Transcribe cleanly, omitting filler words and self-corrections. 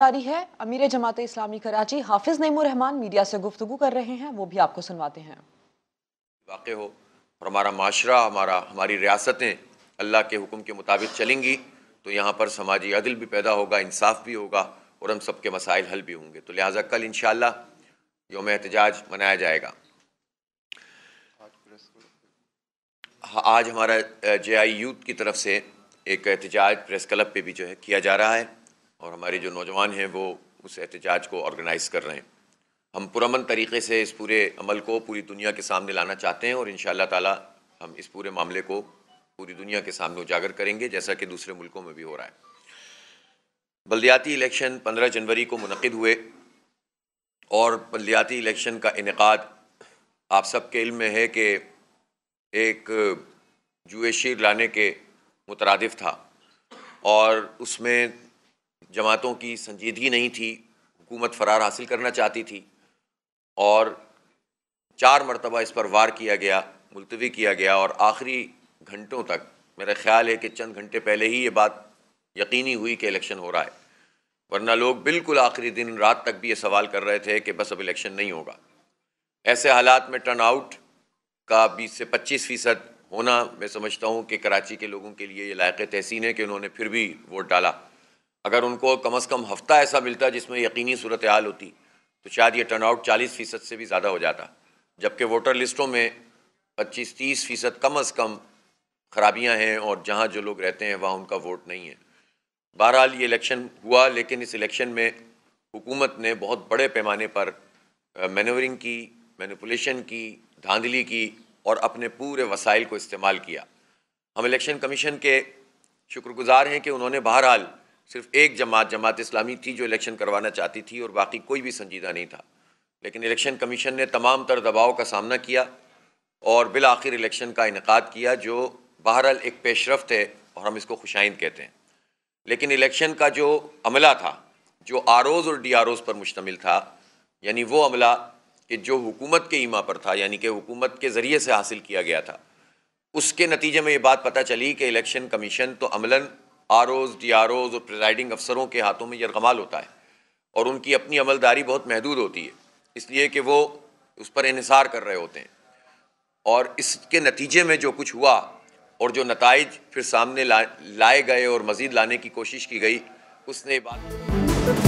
जारी है। अमीर जमात इस्लामी कराची हाफिज नईमुर रहमान मीडिया से गुफ्तगू कर रहे हैं, वो भी आपको सुनवाते हैं। वाक़ हो और हमारा माशरा हमारी रियासतें अल्लाह के हुक्म के मुताबिक चलेंगी तो यहाँ पर समाजी अदल भी पैदा होगा, इंसाफ भी होगा और हम सब के मसाइल हल भी होंगे। तो लिहाजा कल इंशाअल्लाह यौम एहतजाज मनाया जाएगा। आज हमारा JI यूथ की तरफ से एक एहतजाज प्रेस क्लब पे भी जो है किया जा रहा है और हमारे जो नौजवान हैं वो उस एहतजाज को ऑर्गेनाइज़ कर रहे हैं। हम पुरअमन तरीक़े से इस पूरे अमल को पूरी दुनिया के सामने लाना चाहते हैं और इंशाअल्लाह ताला हम इस पूरे मामले को पूरी दुनिया के सामने उजागर करेंगे, जैसा कि दूसरे मुल्कों में भी हो रहा है। बल्दियाती इलेक्शन 15 जनवरी को मुनक़िद हुए और बल्दियाती इलेक्शन का इनेकाद आप सबके इल्म में है कि एक जुए शीर लाने के मुतरादिफ था और उसमें जमातों की संजीदगी नहीं थी। हुकूमत फ़रार हासिल करना चाहती थी और 4 मरतबा इस पर वार किया गया, मुलतवी किया गया और आखिरी घंटों तक मेरा ख़्याल है कि चंद घंटे पहले ही ये बात यकीनी हुई कि इलेक्शन हो रहा है, वरना लोग बिल्कुल आखिरी दिन रात तक भी ये सवाल कर रहे थे कि बस अब इलेक्शन नहीं होगा। ऐसे हालात में टर्न आउट का 20 से 25% होना मैं समझता हूँ कि कराची के लोगों के लिए ये लायक़ तहसीन है कि उन्होंने फिर भी वोट डाला। अगर उनको कम से कम हफ़्ता ऐसा मिलता जिसमें यकीनी सूरत हाल होती तो शायद ये टर्न आउट 40% से भी ज़्यादा हो जाता, जबकि वोटर लिस्टों में 25-30% कम से कम खराबियाँ हैं और जहाँ जो लोग रहते हैं वहाँ उनका वोट नहीं है। बहरहाल ये इलेक्शन हुआ, लेकिन इस इलेक्शन में हुकूमत ने बहुत बड़े पैमाने पर मैनूवरिंग की, मैनिपुलेशन की, धांधली की और अपने पूरे वसाइल को इस्तेमाल किया। हम इलेक्शन कमीशन के शुक्रगुज़ार हैं कि उन्होंने बहरहाल सिर्फ एक जमात इस्लामी थी जो इलेक्शन करवाना चाहती थी और बाकी कोई भी संजीदा नहीं था, लेकिन इलेक्शन कमीशन ने तमाम तर दबाव का सामना किया और बिल आखिर इलेक्शन का इनेकाद किया, जो बहरहाल एक पेशरफ्त है और हम इसको खुशाइंद कहते हैं। लेकिन इलेक्शन का जो अमला था, जो ROs और DROs पर मुश्तमिल था, यानी वो अमला कि जो हुकूमत के ईमा पर था, यानी कि हुकूमत के ज़रिए से हासिल किया गया था, उसके नतीजे में ये बात पता चली कि इलेक्शन कमीशन तो अमलन ROs, DROs और प्रिजाइडिंग अफसरों के हाथों में यरगमाल होता है और उनकी अपनी अमलदारी बहुत महदूद होती है, इसलिए कि वो उस पर इन्हिसार कर रहे होते हैं। और इसके नतीजे में जो कुछ हुआ और जो नताइज फिर सामने लाए गए और मज़ीद लाने की कोशिश की गई, उसने बात